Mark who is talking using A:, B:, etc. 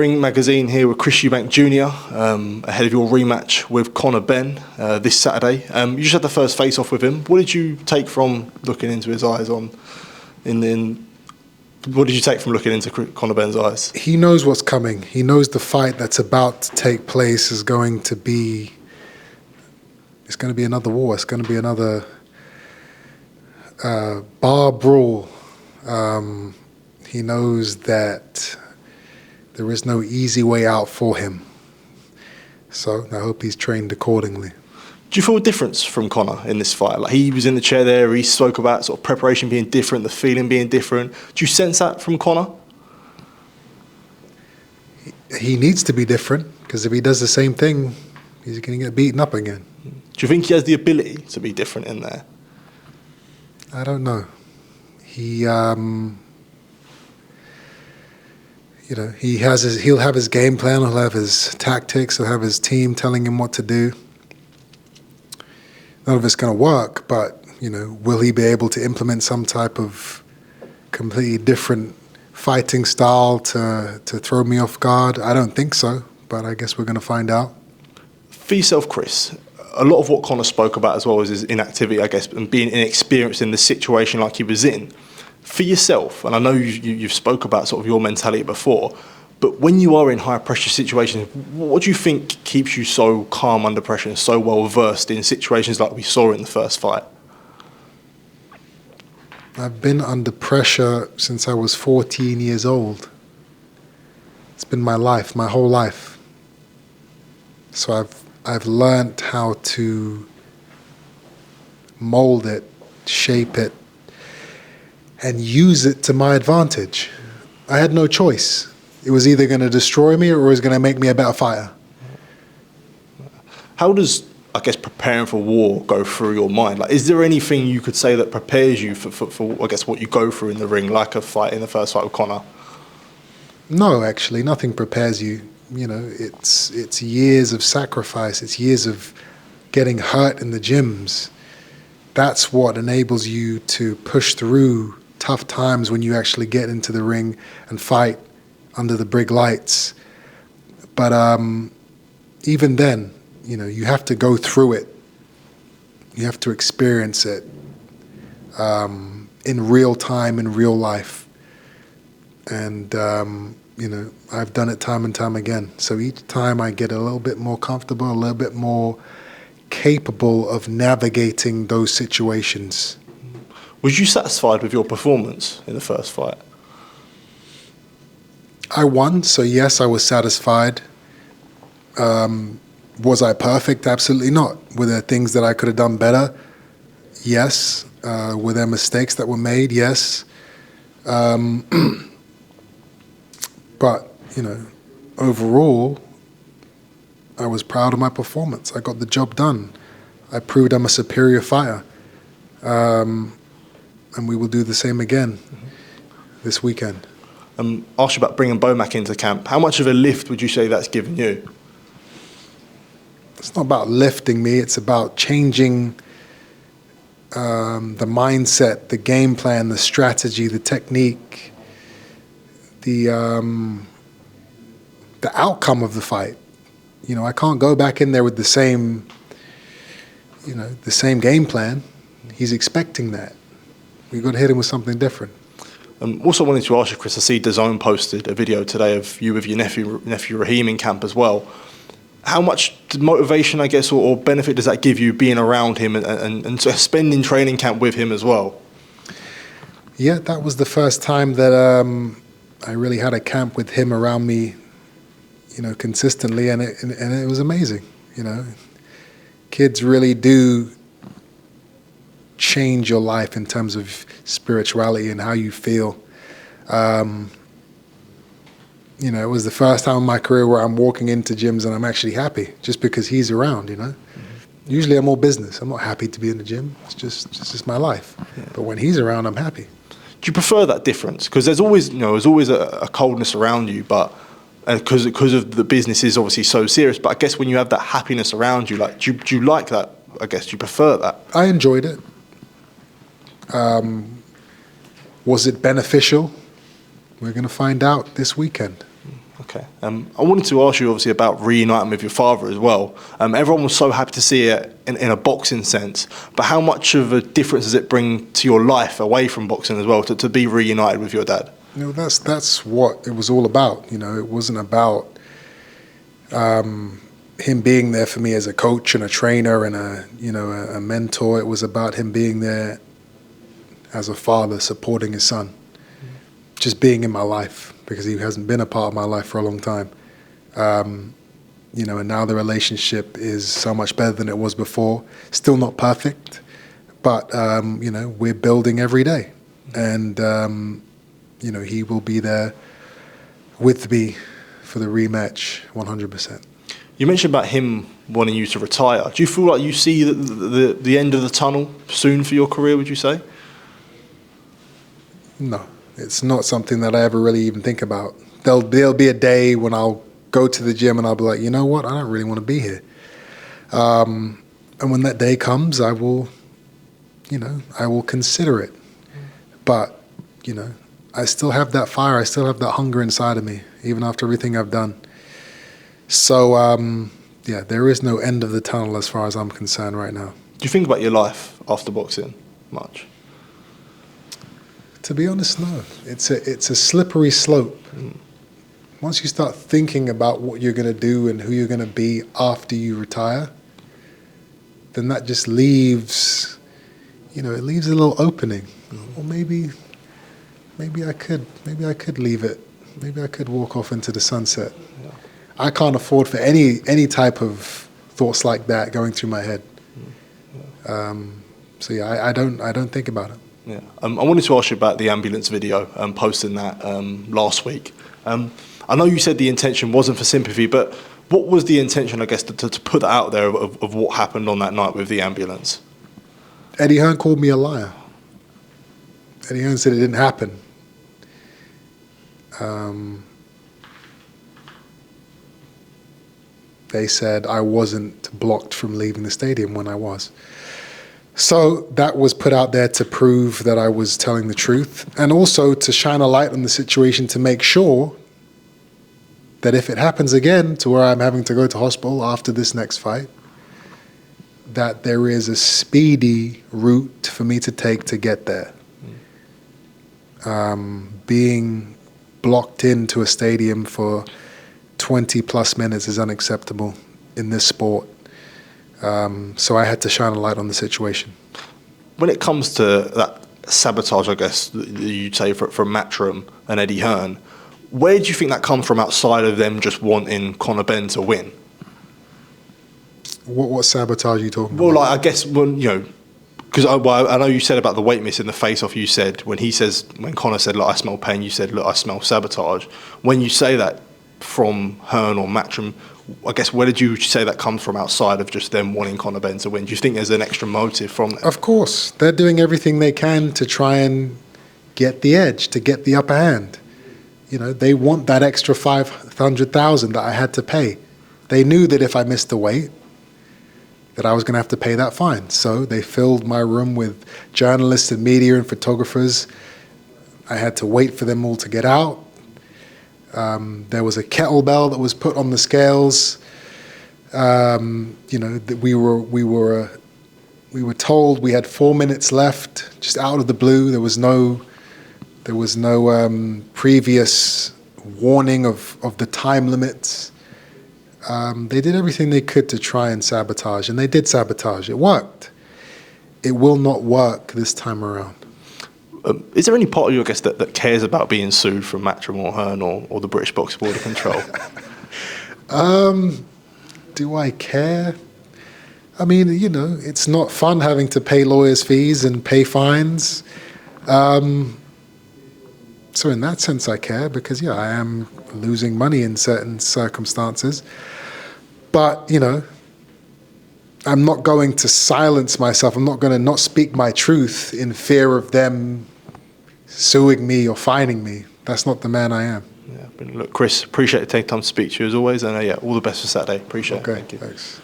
A: Ring magazine here with Chris Eubank Jr. Ahead of your rematch with Conor Benn this Saturday. You just had the first face-off with him. What did you take from looking into his eyes what did you take from looking into Conor Benn's eyes?
B: He knows what's coming. He knows the fight that's about to take place is going to be... It's going to be another war. It's going to be another bar brawl. He knows that there is no easy way out for him. So I hope he's trained accordingly.
A: Do you feel a difference from Conor in this fight? Like, he was in the chair there, he spoke about sort of preparation being different, the feeling being different. Do you sense that from Conor?
B: He needs to be different, because if he does the same thing, he's going to get beaten up again.
A: Do you think he has the ability to be different in there?
B: I don't know. He'll have his game plan, he'll have his tactics, he'll have his team telling him what to do. None of it's going to work, but, will he be able to implement some type of completely different fighting style to throw me off guard? I don't think so, but I guess we're going to find out.
A: For yourself, Chris, a lot of what Conor spoke about as well is his inactivity, I guess, and being inexperienced in the situation like he was in. For yourself, and I know you've spoke about sort of your mentality before, but when you are in high-pressure situations, what do you think keeps you so calm under pressure and so well-versed in situations like we saw in the first fight?
B: I've been under pressure since I was 14 years old. It's been my life, my whole life. So I've learned how to mold it, shape it, and use it to my advantage. I had no choice. It was either going to destroy me or it was going to make me a better fighter. How
A: does, I guess, preparing for war go through your mind? Like, is there anything you could say that prepares you for I guess, what you go through in the ring, like a fight in the first fight with Conor? No, actually, nothing prepares you. It's years of sacrifice. It's years of getting hurt in the gyms. That's what enables you to push through tough times when you actually get into the ring and fight under the big lights. But even then, you have to go through it. You have to experience it in real time, in real life. And, I've done it time and time again. So each time I get a little bit more comfortable, a little bit more capable of navigating those situations. Was you satisfied with your performance in the first fight? I won, so yes, I was satisfied. Was I perfect? Absolutely not. Were there things that I could have done better? Yes. Were there mistakes that were made? Yes. But, overall, I was proud of my performance. I got the job done. I proved I'm a superior fighter. And we will do the same again this weekend. Asked you about bringing Bomac into camp. How much of a lift would you say that's given you? It's not about lifting me. It's about changing the mindset, the game plan, the strategy, the technique, the outcome of the fight. I can't go back in there with the same game plan. He's expecting that. We've got to hit him with something different. Also wanted to ask you, Chris, I see DAZN posted a video today of you with your nephew Raheem in camp as well. How much motivation, I guess, or benefit does that give you being around him and spending training camp with him as well? Yeah, that was the first time that I really had a camp with him around me, consistently, and it was amazing. Kids really do change your life in terms of spirituality and how you feel. It was the first time in my career where I'm walking into gyms and I'm actually happy just because he's around, Usually I'm all business. I'm not happy to be in the gym. It's just my life. Yeah. But when he's around, I'm happy. Do you prefer that difference? Because there's always a coldness around you, but because of the business is obviously so serious. But I guess when you have that happiness around you, do you like that? I guess, do you prefer that? I enjoyed it. Was it beneficial? We're going to find out this weekend. Okay. I wanted to ask you, obviously, about reuniting with your father as well. Everyone was so happy to see it in a boxing sense, but how much of a difference does it bring to your life away from boxing as well, to be reunited with your dad?
B: You know, that's what it was all about. You know, it wasn't about him being there for me as a coach and a trainer and a mentor. It was about him being there as a father, supporting his son, just being in my life, because he hasn't been a part of my life for a long time. You know, and now the relationship is so much better than it was before. Still not perfect, but, you know, we're building every day. And, you know, he will be there with me for the rematch 100%.
A: You mentioned about him wanting you to retire. Do you feel like you see the end of the tunnel soon for your career, would you say?
B: No, it's not something that I ever really even think about. There'll be a day when I'll go to the gym and I'll be like, you know what, I don't really want to be here. And when that day comes, I will consider it. But, you know, I still have that fire, I still have that hunger inside of me, even after everything I've done. So, yeah, there is no end of the tunnel as far as I'm concerned right now.
A: Do you think about your life after boxing much?
B: To be honest, no. It's a slippery slope. Once you start thinking about what you're going to do and who you're going to be after you retire, then that just leaves, you know, it leaves a little opening. Or maybe I could leave it. Maybe I could walk off into the sunset. Yeah. I can't afford for any type of thoughts like that going through my head. So yeah, I don't think about it.
A: Yeah. I wanted to ask you about the ambulance video, posting that last week. I know you said the intention wasn't for sympathy, but what was the intention, I guess, to put that out there of what happened on that night with the ambulance?
B: Eddie Hearn called me a liar. Eddie Hearn said it didn't happen. They said I wasn't blocked from leaving the stadium when I was. So that was put out there to prove that I was telling the truth, and also to shine a light on the situation to make sure that if it happens again to where I'm having to go to hospital after this next fight, that there is a speedy route for me to take to get there. Being blocked into a stadium for 20 plus minutes is unacceptable in this sport. So I had to shine a light on the situation.
A: When it comes to that sabotage, I guess, that you'd say from Matchroom and Eddie Hearn, where do you think that comes from outside of them just wanting Conor Benn to win?
B: What sabotage are you talking about?
A: Well, like, I guess, when, you know, because I know you said about the weight miss in the face-off, you said, when Conor said, look, I smell pain, you said, look, I smell sabotage. When you say that from Hearn or Matchroom, I guess, where did you say that comes from outside of just them wanting Conor Benn to win? Do you think there's an extra motive from them?
B: Of course. They're doing everything they can to try and get the edge, to get the upper hand. You know, they want that extra $500,000 that I had to pay. They knew that if I missed the weight, that I was going to have to pay that fine. So they filled my room with journalists and media and photographers. I had to wait for them all to get out. There was a kettlebell that was put on the scales. You know, that we were told we had 4 minutes left, just out of the blue. There was no previous warning of the time limits. They did everything they could to try and sabotage, and they did sabotage. It worked. It will not work this time around.
A: Is there any part of you, I guess, that cares about being sued from Matchroom or Hearn or the British Boxing Board of Control?
B: Do I care? I mean, you know, it's not fun having to pay lawyers' fees and pay fines. So in that sense, I care because, yeah, I am losing money in certain circumstances. But, you know, I'm not going to silence myself. I'm not going to not speak my truth in fear of them suing me or fining me. That's not the man I am.
A: Yeah, but look, Chris, appreciate you taking time to speak to you as always. And yeah, all the best for Saturday. Appreciate it.
B: Okay,
A: Thank you.
B: thanks.